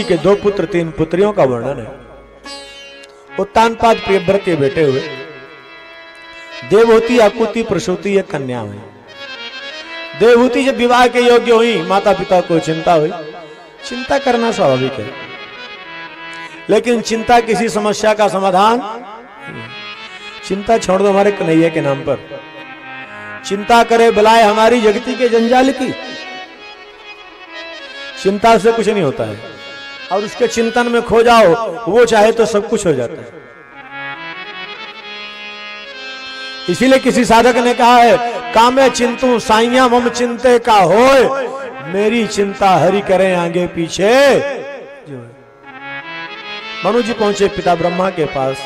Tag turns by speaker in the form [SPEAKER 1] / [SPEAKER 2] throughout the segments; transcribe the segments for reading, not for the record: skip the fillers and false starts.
[SPEAKER 1] के दो पुत्र तीन पुत्रियों का वर्णन है। उत्तानपाद प्रियव्रत के बेटे हुए, देवहूति आकुति प्रसूति एक कन्या हुई। देवहूति जब विवाह के योग्य हुई, माता पिता को चिंता हुई। चिंता करना स्वाभाविक है, लेकिन चिंता किसी समस्या का समाधान। चिंता छोड़ दो हमारे कन्हैया के नाम पर। चिंता करे बुलाए हमारी जगती के जंजाल की। चिंता से कुछ नहीं होता है, और उसके चिंतन में खो जाओ, वो चाहे तो सब कुछ हो जाता है। इसीलिए किसी साधक ने कहा है, कामे चिंतु साइया मम चिंते का होए, मेरी चिंता हरि करें आगे पीछे। मनु जी पहुंचे पिता ब्रह्मा के पास।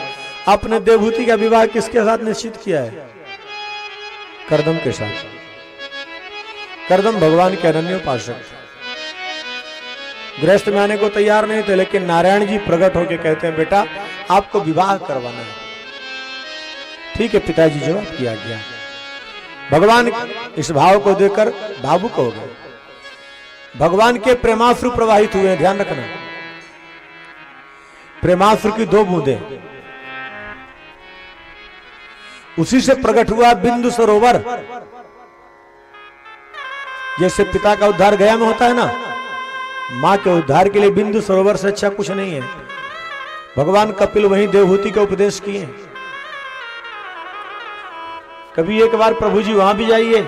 [SPEAKER 1] आपने देवहूति का विवाह किसके साथ निश्चित किया है? कर्दम के साथ। कर्दम भगवान के अनन्य उपासक, गृहस्थ में आने को तैयार नहीं थे, लेकिन नारायण जी प्रकट होकर कहते हैं, बेटा आपको विवाह करवाना है। ठीक है पिताजी, जवाब किया गया। भगवान इस भाव को देखकर भावुक हो गए। भगवान के प्रेमाश्रु प्रवाहित हुए, ध्यान रखना। प्रेमाश्रु की दो बूंदें, उसी से प्रकट हुआ बिंदु सरोवर। जैसे पिता का उद्धार गया में होता है ना, मां के उद्धार के लिए बिंदु सरोवर से अच्छा कुछ नहीं है। भगवान कपिल वहीं देवहूति का उपदेश किए। कभी एक बार प्रभु जी वहां भी जाइए,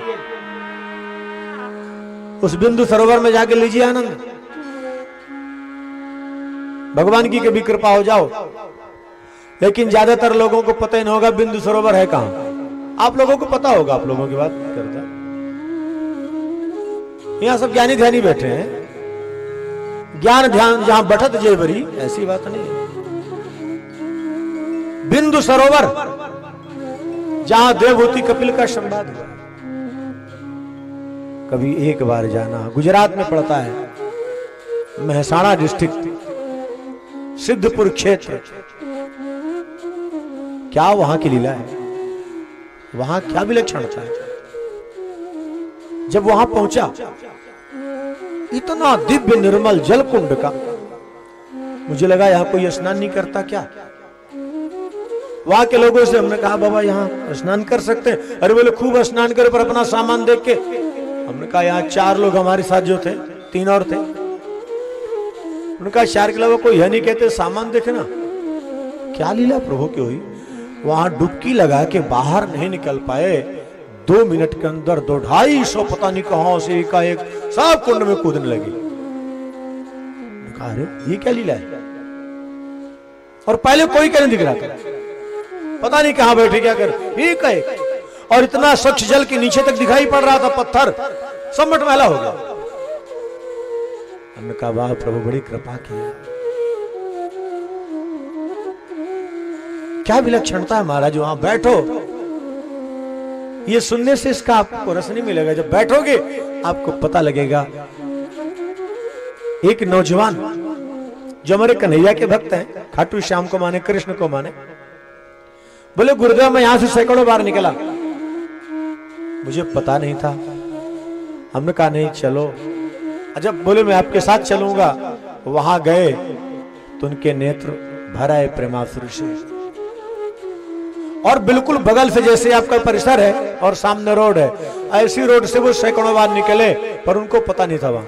[SPEAKER 1] उस बिंदु सरोवर में जाके लीजिए आनंद। भगवान की कभी कृपा हो जाओ। लेकिन ज्यादातर लोगों को पता ही नहीं होगा बिंदु सरोवर है कहां। आप लोगों को पता होगा, आप लोगों की बात करता। यहां सब ज्ञानी ध्यानी बैठे हैं। ज्ञान ध्यान जहां बढ़त जेवरी, ऐसी बात नहीं है। बिंदु सरोवर जहां देवहूति कपिल का संवाद हुआ, कभी एक बार जाना। गुजरात में पड़ता है, महसाणा डिस्ट्रिक्ट, सिद्धपुर क्षेत्र। क्या वहां की लीला है, वहां क्या विलक्षणता है। जब वहां पहुंचा, इतना दिव्य निर्मल जल कुंड का, मुझे लगा यहां कोई स्नान नहीं करता क्या। वहां के लोगों से हमने कहा, बाबा यहां स्नान कर सकते हैं? अरे बोले खूब स्नान करे, पर अपना सामान देख के। हमने कहा यहाँ 4 लोग हमारे साथ जो थे, 3 और थे। उनका 4 के अलावा कोई है नहीं, कहते सामान देखना। क्या लीला प्रभु की हुई। वहां डुबकी लगा के बाहर नहीं निकल पाए। 2 मिनट के अंदर 250 पता नहीं कहां से एक सब कुंड में कूदने लगी। अरे ये क्या लीला है। और पहले कोई क्या नहीं दिख रहा था, पता नहीं कहां बैठे क्या कर, एक है। और इतना स्वच्छ जल के नीचे तक दिखाई पड़ रहा था, पत्थर सब मटमैला हो गया। हमने कहा वाह प्रभु, बड़ी कृपा की है। क्या विलक्षणता है महाराज। वहां बैठो, ये सुनने से इसका आपको रस नहीं मिलेगा। जब बैठोगे आपको पता लगेगा। एक नौजवान जो हमारे कन्हैया के भक्त हैं, खाटू श्याम को माने, कृष्ण को माने, बोले गुरुदेव मैं यहां से सैकड़ों बार निकला, मुझे पता नहीं था। हमने कहा नहीं चलो। जब बोले मैं आपके साथ चलूंगा, वहां गए तो उनके नेत्र भर आए प्रेमाश्रु से। और बिल्कुल बगल से जैसे आपका परिसर है और सामने रोड है, ऐसी रोड से वो सैकड़ों बार निकले, पर उनको पता नहीं था। वहां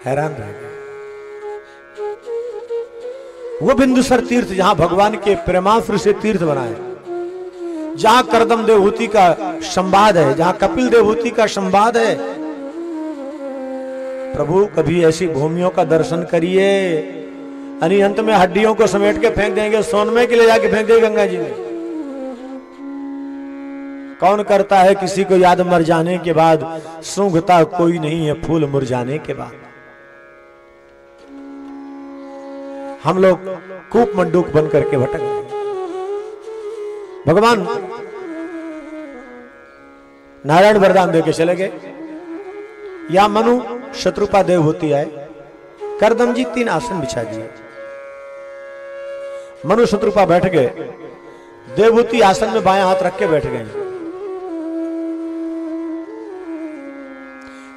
[SPEAKER 1] हैरान रह गए। वो बिंदुसर तीर्थ जहां भगवान के प्रेमाश्रु से तीर्थ बना है, जहां कर्दम देवहूति का संवाद है, जहां कपिल देवहूति का संवाद है। प्रभु कभी ऐसी भूमियों का दर्शन करिए। अंत में हड्डियों को समेट के फेंक देंगे, सोनमे के लिए जाके फेंक देंगे गंगा जी में। कौन करता है किसी को याद मर जाने के बाद, सूंघता कोई नहीं है फूल मुरझाने के बाद। हम लोग कूप मंडूक बन करके भटक गए। भगवान नारायण वरदान देके चले गए। या मनु शत्रुपा देवहूति आए, कर्दम जी 3 आसन बिछा दिए। मनु शत्रुपा बैठ गए, देवहूति आसन में बायां हाथ रख के बैठ गए।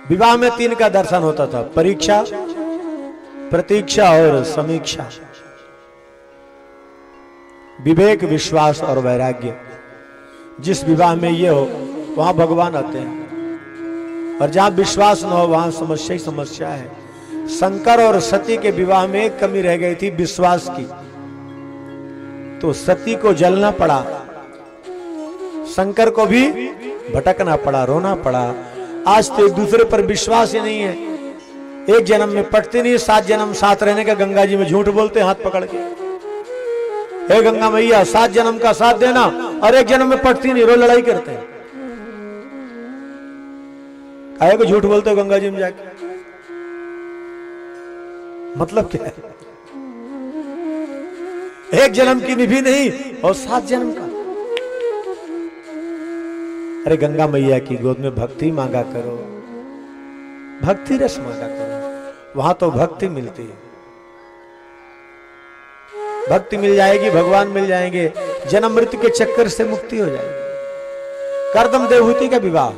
[SPEAKER 1] विवाह में 3 का दर्शन होता था, परीक्षा, प्रतीक्षा और समीक्षा। विवेक, विश्वास और वैराग्य। जिस विवाह में ये हो वहां भगवान आते हैं, और जहां विश्वास न हो वहां समस्या ही समस्या है। शंकर और सती के विवाह में एक कमी रह गई थी, विश्वास की, तो सती को जलना पड़ा, शंकर को भी भटकना पड़ा, रोना पड़ा। आज तो एक दूसरे पर विश्वास ही नहीं है। एक जन्म में पटती नहीं, 7 जन्म साथ रहने का गंगा जी में झूठ बोलते हाथ पकड़ के। हे गंगा मैया, 7 जन्म का साथ देना, और एक जन्म में पटती नहीं, रो लड़ाई करते हैं। काहे को झूठ बोलते हो गंगा जी में जाके? मतलब क्या है? एक जन्म की निभी नहीं और 7 जन्म का। अरे गंगा मैया की गोद में भक्ति मांगा करो, भक्ति रस मांगा करो, वहां तो भक्ति मिलती है। भक्ति मिल जाएगी, भगवान मिल जाएंगे, जन्म मृत्यु के चक्कर से मुक्ति हो जाएगी। करदम देवहूति का विवाह,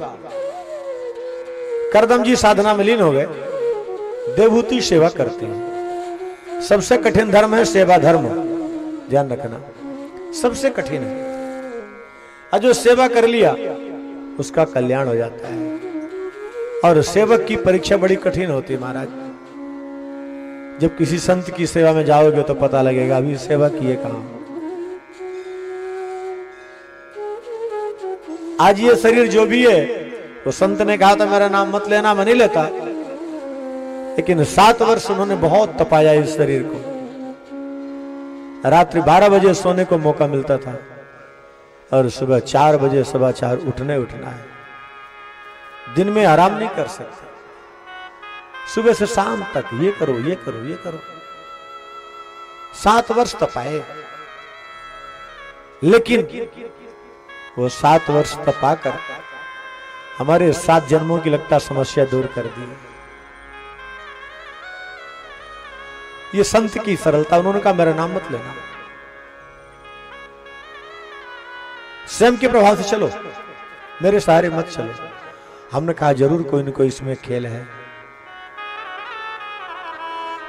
[SPEAKER 1] करदम जी साधना में लीन हो गए, देवहूति सेवा करती है। सबसे कठिन धर्म है सेवा धर्म, ध्यान रखना, सबसे कठिन है। और जो सेवा कर लिया उसका कल्याण हो जाता है। और सेवक की परीक्षा बड़ी कठिन होती है महाराज। जब किसी संत की सेवा में जाओगे तो पता लगेगा अभी सेवा किए कहां। आज ये शरीर जो भी है, तो संत ने कहा था मेरा नाम मत लेना, मैं नहीं लेता, लेकिन 7 वर्ष उन्होंने बहुत तपाया इस शरीर को। रात्रि 12 बजे सोने को मौका मिलता था, और सुबह 4 बजे 4:15 उठना है। दिन में आराम नहीं कर सकते, सुबह से शाम तक ये करो ये करो ये करो। 7 वर्ष तपाए, लेकिन वो 7 वर्ष तपाकर हमारे 7 जन्मों की लगता समस्या दूर कर दी। ये संत की सरलता। उन्होंने कहा मेरा नाम मत लेना, स्वयं के प्रभाव से चलो, मेरे सहारे मत चलो। हमने कहा जरूर कोई न कोई इसमें खेल है।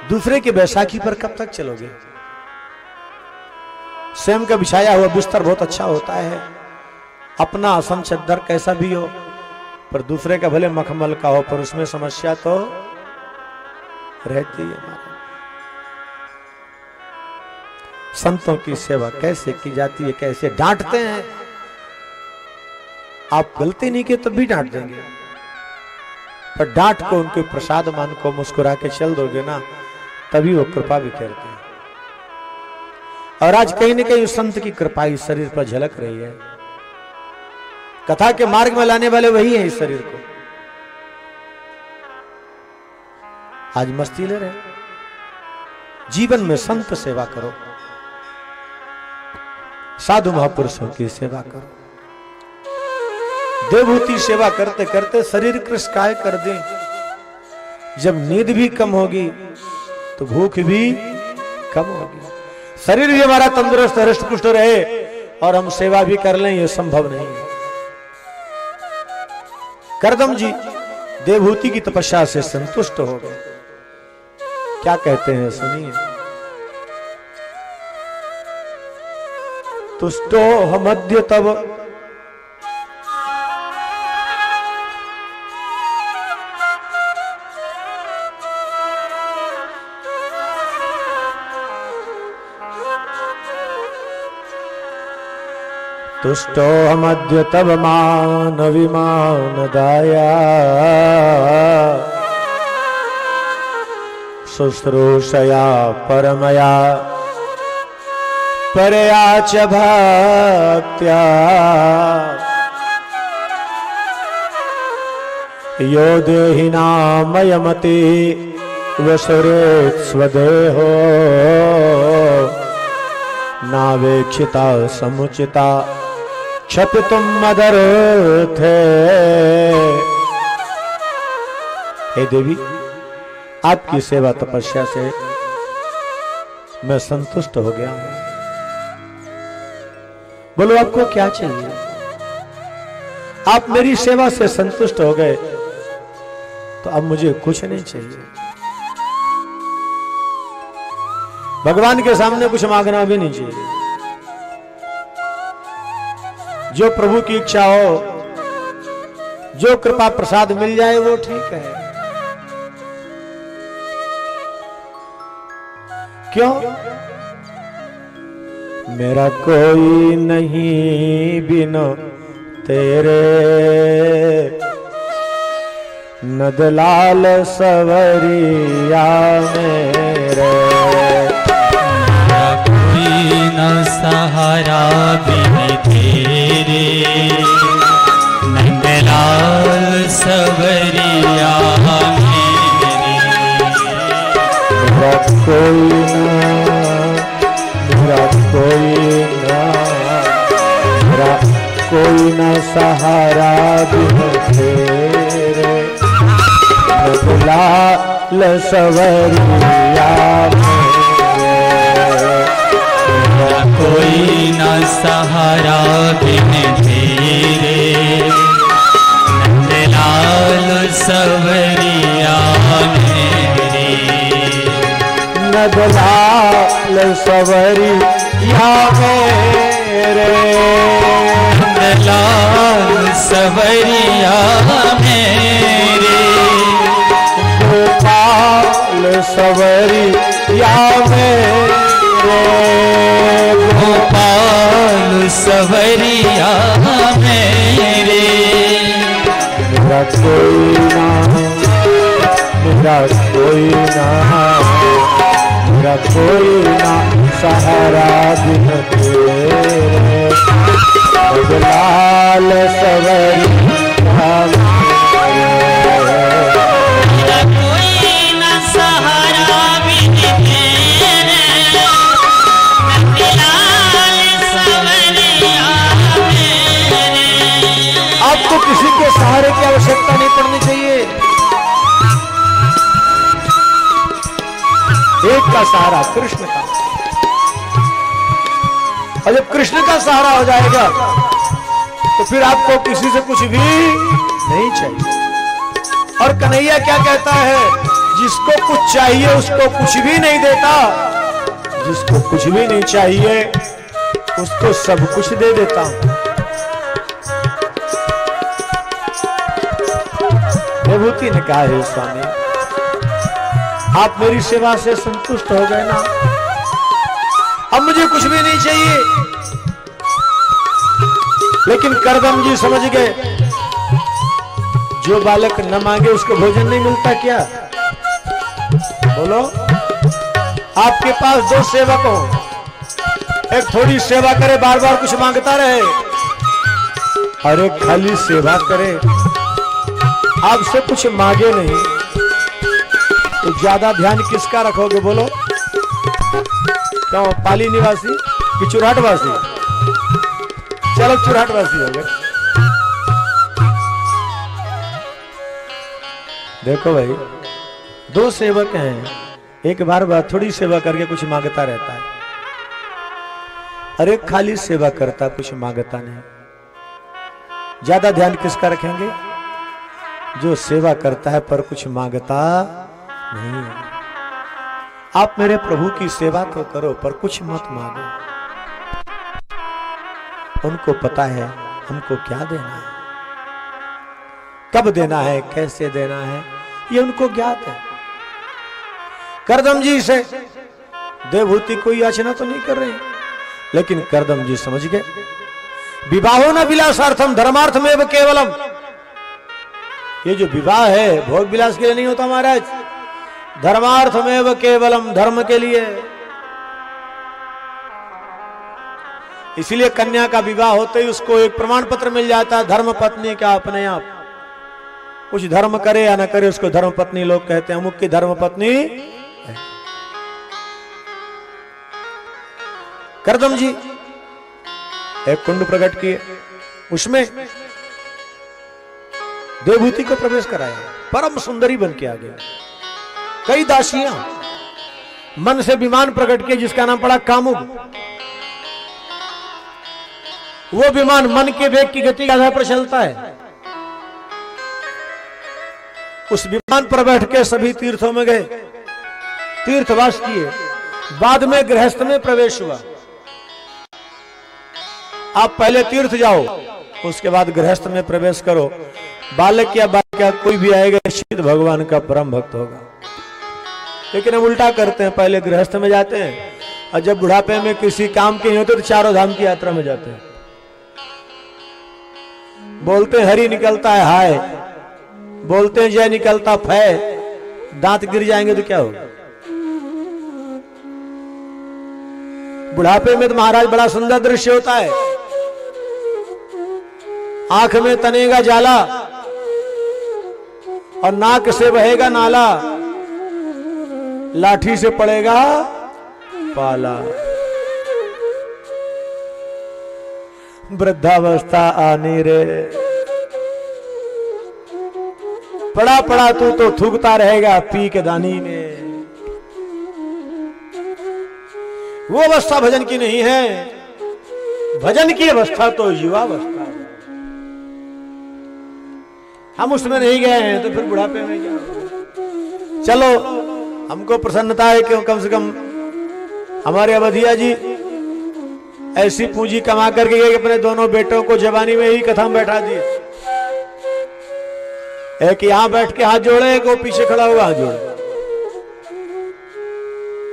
[SPEAKER 1] दूसरे की बैसाखी पर कब तक चलोगे? स्वयं का बिछाया हुआ बिस्तर बहुत अच्छा होता है, अपना आसन चद्दर कैसा भी हो, पर दूसरे का भले मखमल का हो, पर उसमें समस्या तो रहती है। संतों की सेवा कैसे की जाती है, कैसे डांटते हैं। आप गलती नहीं की तब भी डांट देंगे, पर डांट को उनके प्रसाद मान को मुस्कुरा के चल दोगे ना, तभी वो कृपा भी करते हैं। और आज कहीं न कहीं उस संत की कृपा इस शरीर पर झलक रही है। कथा के मार्ग में लाने वाले वही है इस शरीर को। आज मस्ती ले रहे, जीवन में संत सेवा करो, साधु महापुरुषों की सेवा करो। देवहूति सेवा करते करते शरीर कृशकाय कर दें। जब नींद भी कम होगी तो भूख भी कम होगी। शरीर भी हमारा तंदुरुस्त हृष्ट पुष्ट रहे और हम सेवा भी कर लें, यह संभव नहीं है। करदम जी देवहूति की तपस्या से संतुष्ट हो गए। क्या कहते हैं सुनिए। तुष्टो हमद्य तब तुष्टो हमद्य तब मान विमान दाया शुश्रूषया परमया परया च भक्त्या यो देहिनामयमति वसुरेत् स्वदेहो नावेक्षिता समुचिता क्षपितुम मदर्थे। हे देवी, आपकी सेवा तपस्या से मैं संतुष्ट हो गया हूं। बोलो आपको क्या चाहिए? आप मेरी सेवा से संतुष्ट हो गए तो अब मुझे कुछ नहीं चाहिए। भगवान के सामने कुछ मांगना भी नहीं चाहिए। जो प्रभु की इच्छा हो, जो कृपा प्रसाद मिल जाए वो ठीक है। क्यों? मेरा कोई नहीं बिना तेरे, नदलाल सवरिया मेरे।
[SPEAKER 2] मेरा कोई न सहारा बिन तेरे, नंदलाल सवरिया मेरे।
[SPEAKER 1] मेरा कोई न सहारा बिन तेरे, नदलाल सवरिया मेरे।
[SPEAKER 2] मेरा कोई न सहारा बिन तेरे, नंदलाल सवरिया मेरे।
[SPEAKER 1] नदलाल सवरिया मेरे,
[SPEAKER 2] नंदलाल सवरिया मेरे।
[SPEAKER 1] गोपाल सवरिया मेरे,
[SPEAKER 2] गोपाल सवरिया मेरे।
[SPEAKER 1] मेरा कोई ना, मेरा कोई ना सहारा बिन तेरे, नदलाल सवरिया
[SPEAKER 2] मेरा कोई न सहारा बिन तेरे, नंदलाल सवरिया मेरे।
[SPEAKER 1] आपको किसी के सहारे की आवश्यकता नहीं पड़नी चाहिए। एक का सहारा कृष्ण का, और जब कृष्ण का सहारा हो जाएगा तो फिर आपको किसी से कुछ भी नहीं चाहिए। और कन्हैया क्या कहता है? जिसको कुछ चाहिए उसको कुछ भी नहीं देता, जिसको कुछ भी नहीं चाहिए उसको सब कुछ दे देता हूं। विभूति ने कहा, हे स्वामी आप मेरी सेवा से संतुष्ट हो गए ना, अब मुझे कुछ भी नहीं चाहिए। लेकिन करदम जी समझ गए, जो बालक न मांगे उसको भोजन नहीं मिलता क्या? बोलो, आपके पास दो सेवक हो, एक थोड़ी सेवा करे बार बार कुछ मांगता रहे, और एक खाली सेवा करे आपसे कुछ मांगे नहीं, तो ज्यादा ध्यान किसका रखोगे? बोलो, क्यों पाली निवासी कि चुराटवासी? चलो चुराटवासी हो गए। देखो भाई, दो सेवक हैं, एक बार बार थोड़ी सेवा करके कुछ मांगता रहता है, और एक खाली सेवा करता कुछ मांगता नहीं। ज्यादा ध्यान किसका रखेंगे? जो सेवा करता है पर कुछ मांगता नहीं है। आप मेरे प्रभु की सेवा तो करो पर कुछ मत मांगो। उनको पता है हमको क्या देना है, कब देना है, कैसे देना है, ये उनको ज्ञात है। करदम जी से देवभूति कोई याचना तो नहीं कर रहे, लेकिन करदम जी समझ गए, विवाहो न विलासार्थम धर्मार्थमेव केवलम। ये जो विवाह है भोग विलास के लिए नहीं होता महाराज, धर्मार्थमेव केवलम, धर्म के लिए। इसीलिए कन्या का विवाह होते ही उसको एक प्रमाण पत्र मिल जाता है धर्म पत्नी का अपने आप। कुछ धर्म करे या न करे उसको धर्म पत्नी लोग कहते हैं, अमुक की धर्म पत्नी है। करदम जी एक कुंड प्रकट किए, उसमें देवभूति को प्रवेश कराया, परम सुंदरी बन के आ गया। कई दासियां मन से विमान प्रकट किए जिसका नाम पड़ा कामुक। वो विमान मन के वेग की गति के आधार पर चलता है। उस विमान पर बैठ के सभी तीर्थों में गए, तीर्थवास किए, बाद में गृहस्थ में प्रवेश हुआ। आप पहले तीर्थ जाओ, उसके बाद गृहस्थ में प्रवेश करो। बालक या बालिका कोई भी आएगा निश्चित भगवान का परम भक्त होगा। लेकिन हम उल्टा करते हैं, पहले गृहस्थ में जाते हैं और जब बुढ़ापे में किसी काम के नहीं होते तो चारों धाम की यात्रा में जाते हैं। बोलते हैं हरि निकलता है हाय, बोलते हैं जय निकलता फै, दांत गिर जाएंगे तो क्या होगा। बुढ़ापे में तो महाराज बड़ा सुंदर दृश्य होता है, आंख में तनेगा जाला और नाक से बहेगा नाला, लाठी से पड़ेगा पाला। वृद्धावस्था आने रे, पड़ा पड़ा तू तो थूकता रहेगा पी के दानी में। वो अवस्था भजन की नहीं है, भजन की अवस्था तो युवावस्था है। हम उसमें नहीं गए हैं तो फिर बुढ़ापे में क्या। चलो हमको प्रसन्नता है कि कम से कम हमारे अवधिया जी ऐसी पूंजी कमा करके गए, अपने दोनों बेटों को जवानी में ही कथा में बैठा दिए। एक यहां बैठ के हाथ जोड़े, एक वो पीछे खड़ा हुआ हाथ जोड़े,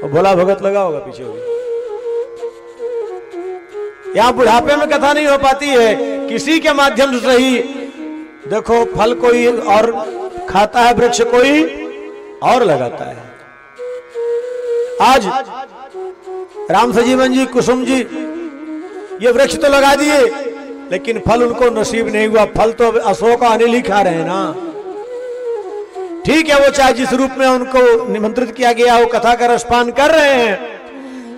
[SPEAKER 1] और भोला भगत लगा होगा पीछे होगी। यहां बुढ़ापे में कथा नहीं हो पाती है, किसी के माध्यम से ही। देखो फल कोई और खाता है, वृक्ष कोई और लगाता है। आज राम सजीवन जी, कुसुम जी ये वृक्ष तो लगा दिए, लेकिन फल उनको नसीब नहीं हुआ। फल तो अशोक अनिल ही खा रहे हैं ना। ठीक है, वो चाहे जिस रूप में उनको निमंत्रित किया गया वो कथा का रसपान कर रहे हैं,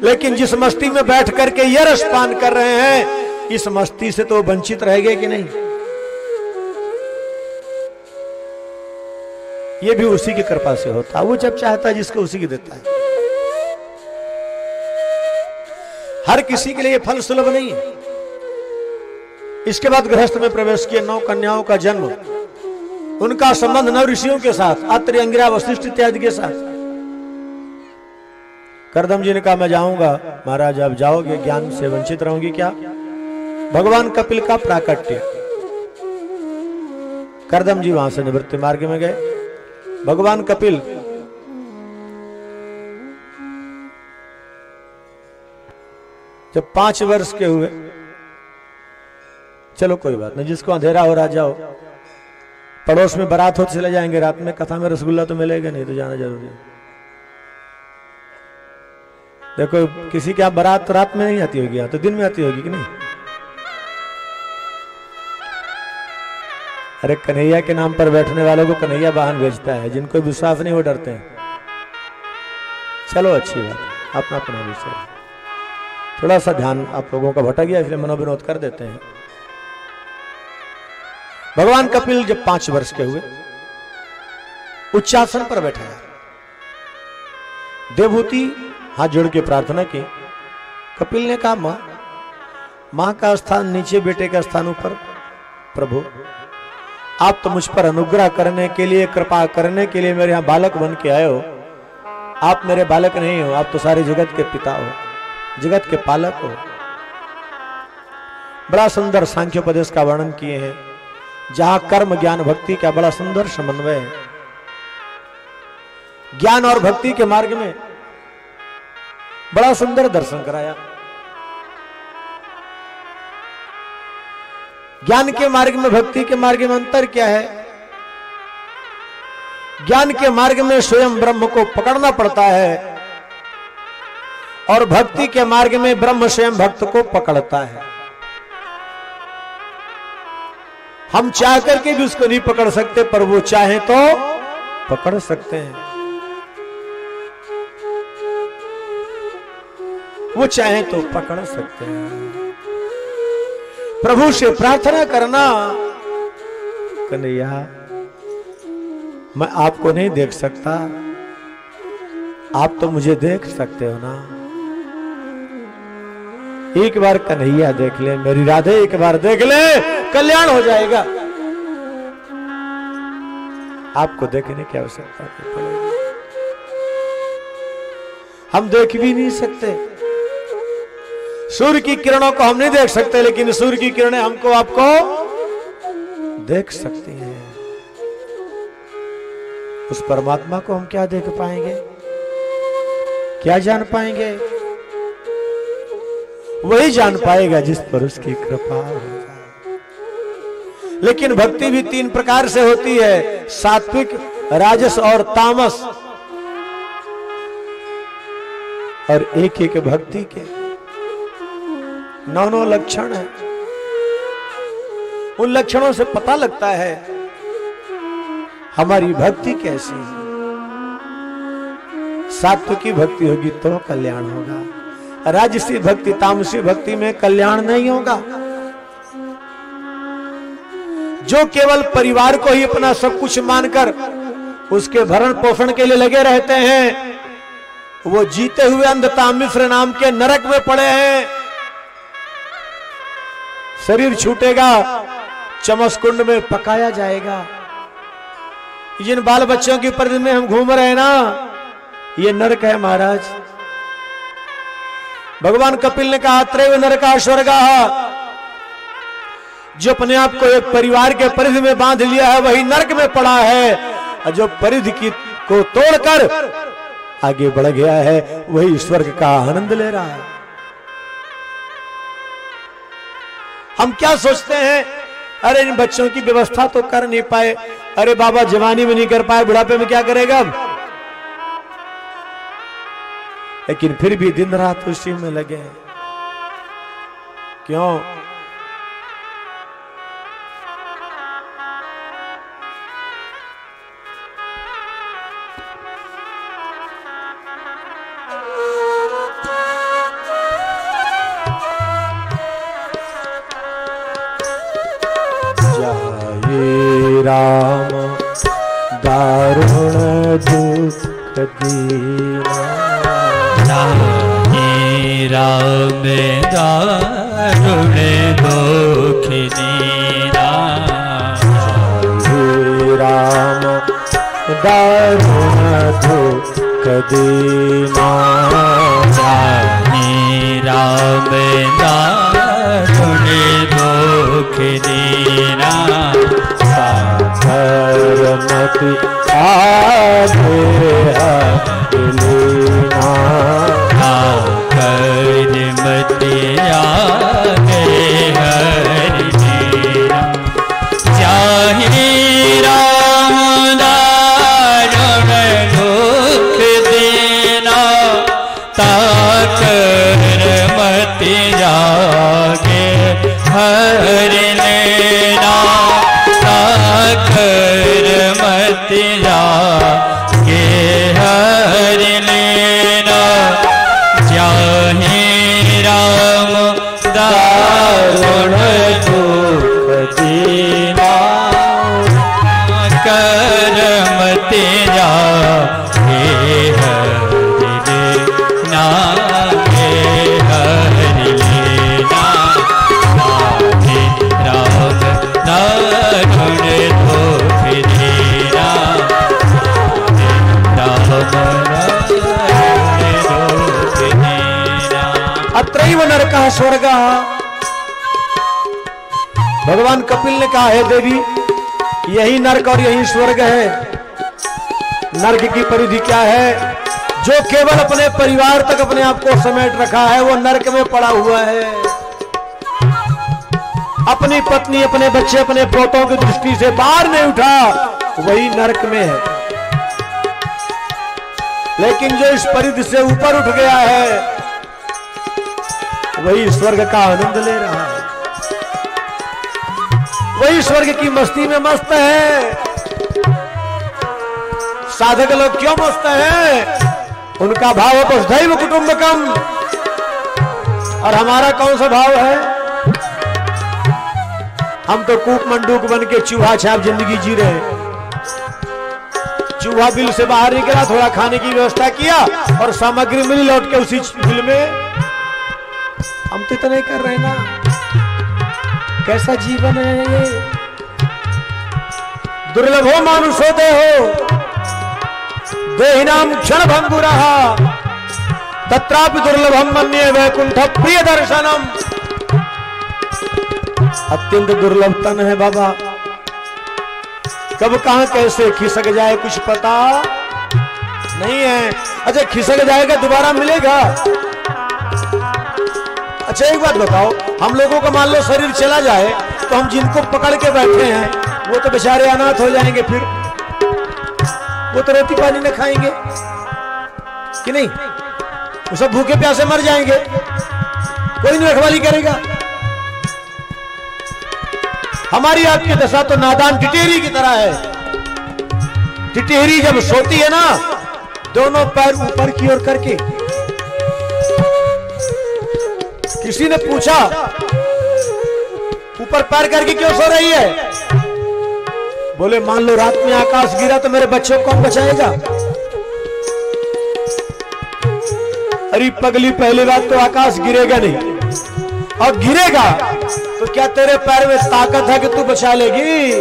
[SPEAKER 1] लेकिन जिस मस्ती में बैठ करके ये रसपान कर रहे हैं, इस मस्ती से तो वंचित रह गए कि नहीं। ये भी उसी की कृपा से होता है, वो जब चाहता है जिसको उसी की देता है। हर किसी के लिए फल सुलभ नहीं है। इसके बाद गृहस्थ में प्रवेश किए, 9 कन्याओं का जन्म, उनका संबंध 9 ऋषियों के साथ, अत्रि, अंगिरा, वशिष्ठ इत्यादि के साथ। करदम जी ने कहा मैं जाऊंगा। महाराज आप जाओगे, ज्ञान से वंचित रहूंगी क्या। भगवान कपिल का प्राकट्य, करदम जी वहां से निवृत्ति मार्ग में गए। भगवान कपिल जब 5 वर्ष के हुए, चलो कोई बात नहीं, जिसको अंधेरा हो रहा जाओ, पड़ोस में बारात हो चले जाएंगे, रात में कथा में रसगुल्ला तो मिलेगा नहीं, तो जाना जरूरी है। देखो किसी के यहाँ बारात रात में नहीं आती होगी, तो दिन में आती होगी कि नहीं। अरे कन्हैया के नाम पर बैठने वालों को कन्हैया वाहन भेजता है, जिनको विश्वास नहीं वो डरते हैं। चलो अच्छी बात, अपना अपना विषय। थोड़ा सा ध्यान आप लोगों का भटक गया, इसलिए मनोविनोद कर देते हैं। भगवान कपिल जब 5 वर्ष के हुए, उच्चासन पर बैठा है। देवहूति हाथ जोड़ के प्रार्थना की। कपिल ने कहा मां का स्थान नीचे, बेटे का स्थान ऊपर। प्रभु आप तो मुझ पर अनुग्रह करने के लिए, कृपा करने के लिए मेरे यहां बालक बन के आए हो। आप मेरे बालक नहीं हो, आप तो सारे जगत के पिता हो, जगत के पालक हो। बड़ा सुंदर सांख्योपदेश का वर्णन किए हैं, जहां कर्म ज्ञान भक्ति का बड़ा सुंदर समन्वय है। ज्ञान और भक्ति के मार्ग में बड़ा सुंदर दर्शन कराया। ज्ञान के मार्ग में, भक्ति के मार्ग में अंतर क्या है। ज्ञान के मार्ग में स्वयं ब्रह्म को पकड़ना पड़ता है, और भक्ति के मार्ग में ब्रह्म स्वयं भक्त को पकड़ता है। हम चाह करके भी उसको नहीं पकड़ सकते, पर वो चाहे तो पकड़ सकते हैं। वो चाहे तो पकड़ सकते हैं। प्रभु से प्रार्थना करना, कन्हैया मैं आपको नहीं देख सकता, आप तो मुझे देख सकते हो ना। एक बार कन्हैया देख ले, मेरी राधे एक बार देख ले, कल्याण हो जाएगा। आपको देखने की आवश्यकता नहीं पड़ेगी। हम देख भी नहीं सकते, सूर्य की किरणों को हम नहीं देख सकते, लेकिन सूर्य की किरणें हमको आपको देख सकती हैं। उस परमात्मा को हम क्या देख पाएंगे, क्या जान पाएंगे? वही जान पाएगा जिस पर उसकी कृपा हो जाए। लेकिन भक्ति भी 3 प्रकार से होती है, सात्विक, राजस और तामस। और एक एक भक्ति के 9 लक्षण है। उन लक्षणों से पता लगता है हमारी भक्ति कैसी है। सात्विकी भक्ति होगी तो कल्याण होगा, राजसी भक्ति, तामसी भक्ति में कल्याण नहीं होगा। जो केवल परिवार को ही अपना सब कुछ मानकर उसके भरण पोषण के लिए लगे रहते हैं, वो जीते हुए अंधता मिश्र नाम के नरक में पड़े हैं। शरीर छूटेगा, चमसकुंड में पकाया जाएगा। जिन बाल बच्चों की परिधि में हम घूम रहे हैं ना, ये नरक है महाराज। भगवान कपिल ने कहा त्रैव नरका स्वर्गा। जो अपने आप को एक परिवार के परिधि में बांध लिया है वही नरक में पड़ा है, और जो परिधि की को तोड़कर आगे बढ़ गया है वही स्वर्ग का आनंद ले रहा है। हम क्या सोचते हैं, अरे इन बच्चों की व्यवस्था तो कर नहीं पाए, अरे बाबा जवानी में नहीं कर पाए, बुढ़ापे में क्या करेगा। लेकिन फिर भी दिन रात उसी में लगे हैं। क्यों? जाए राम दारुण दुख दीना,
[SPEAKER 2] राम दारुण दुख दीना।
[SPEAKER 1] राम दारुण दुख दीना,
[SPEAKER 2] राम दारुण दुख दीना।
[SPEAKER 1] मति आगे हलेना,
[SPEAKER 2] मति आगे हरिना। चाहे राम दारुण दुख देना, ताकर मति जागे हर लेना। ताकर मति जागे हर लेना। जाहे राम दारुण दुख दीना, करम तेजा हे हरि लेना। हे हरि लेना, हे राम दारुण दुख दीना।
[SPEAKER 1] अत्रैव नरकः स्वर्गः। भगवान कपिल ने कहा है देवी, यही नरक और यही स्वर्ग है। नरक की परिधि क्या है? जो केवल अपने परिवार तक अपने आप को समेट रखा है वो नरक में पड़ा हुआ है। अपनी पत्नी, अपने बच्चे, अपने पोतों की दृष्टि से बाहर नहीं उठा, वही नरक में है। लेकिन जो इस परिधि से ऊपर उठ गया है वही स्वर्ग का आनंद ले रहा है, वही स्वर्ग की मस्ती में मस्त है। साधक लोग क्यों मस्त हैं? उनका भाव वसुधैव कुटुंबकम। और हमारा कौन सा भाव है? हम तो कूक मंडूक बन के चूहा छाप जिंदगी जी रहे हैं। चूहा बिल से बाहर निकला, थोड़ा खाने की व्यवस्था किया और सामग्री मिली, लौट के उसी बिल में। हम तो इतना ही कर रहे हैं ना। कैसा जीवन है ये? दुर्लभो मानुषो देहो देहिनाम क्षण भंगुरः तत्रापि दुर्लभम मन्ये वैकुंठ प्रिय दर्शनम। अत्यंत दुर्लभ तन है बाबा, कब कहां कैसे खिसक जाए कुछ पता नहीं है। अच्छा खिसक जाएगा दोबारा मिलेगा? अच्छा एक बात बताओ, हम लोगों का मान लो शरीर चला जाए तो हम जिनको पकड़ के बैठे हैं वो तो बेचारे अनाथ हो जाएंगे, फिर वो तो रोटी पानी न खाएंगे कि नहीं? वो सब भूखे प्यासे मर जाएंगे, कोई नहीं रखवाली करेगा। हमारी आपकी दशा तो नादान टिटेरी की तरह है। टिटेरी जब सोती है ना, दोनों पैर ऊपर की ओर करके, किसी ने पूछा ऊपर पैर करके क्यों सो रही है? बोले मान लो रात में आकाश गिरा तो मेरे बच्चों को कौन बचाएगा? अरे पगली, पहली बात तो आकाश गिरेगा नहीं, और गिरेगा तो क्या तेरे पैर में ताकत है कि तू बचा लेगी?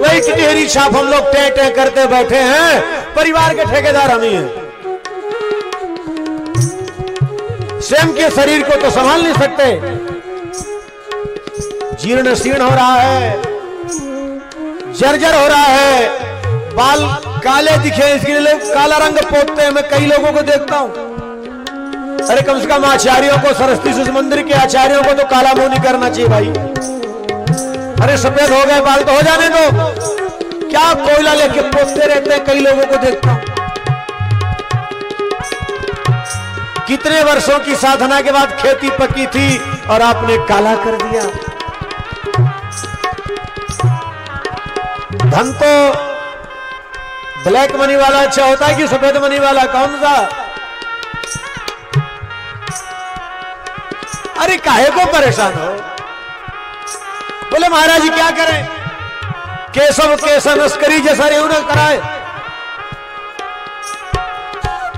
[SPEAKER 1] वही टिटेरी छाप हम लोग टे टे करते बैठे हैं, परिवार के ठेकेदार हम ही हैं। स्वयं के शरीर को तो संभाल नहीं सकते, जीर्ण शीर्ण हो रहा है, जर्जर हो रहा है, बाल काले दिखे इसके लिए काला रंग पोतते हैं। मैं कई लोगों को देखता हूं, अरे कम से कम आचार्यों को, सरस्वती शिशु मंदिर के आचार्यों को तो काला मुंह नहीं करना चाहिए भाई। अरे सफेद हो गए बाल तो हो जाने दो, क्या कोयला लेके पोतते रहते हैं, कई लोगों को देखता हूं। कितने वर्षों की साधना के बाद खेती पकी थी और आपने काला कर दिया। धन तो ब्लैक मनी वाला अच्छा होता है कि सफेद मनी वाला? कौन सा? अरे काहे को परेशान हो? बोले महाराज जी क्या करें, केशव केशव नस्करी जैसा रेहू न कराए।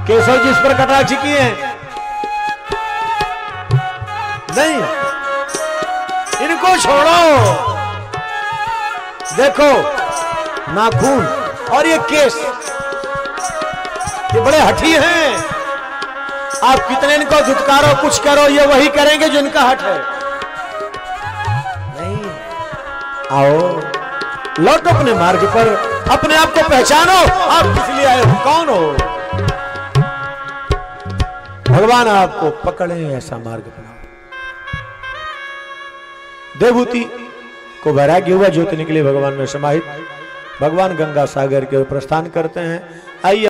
[SPEAKER 1] केशव जी इस पर कटाक्ष किए हैं? नहीं, इनको छोड़ो। देखो नाखून और ये केस, ये बड़े हठी हैं। आप कितने इनको धुतकारो, कुछ करो, ये वही करेंगे जो इनका हट है। नहीं, आओ लौटो अपने मार्ग पर, अपने आप को पहचानो, आप किस लिए आए हो, कौन हो? भगवान आपको पकड़े ऐसा मार्ग बनाओ। देवहूति को वैराग्य हुआ, ज्योति निकले भगवान में समाहित। भगवान गंगा सागर के प्रस्थान करते हैं। आइए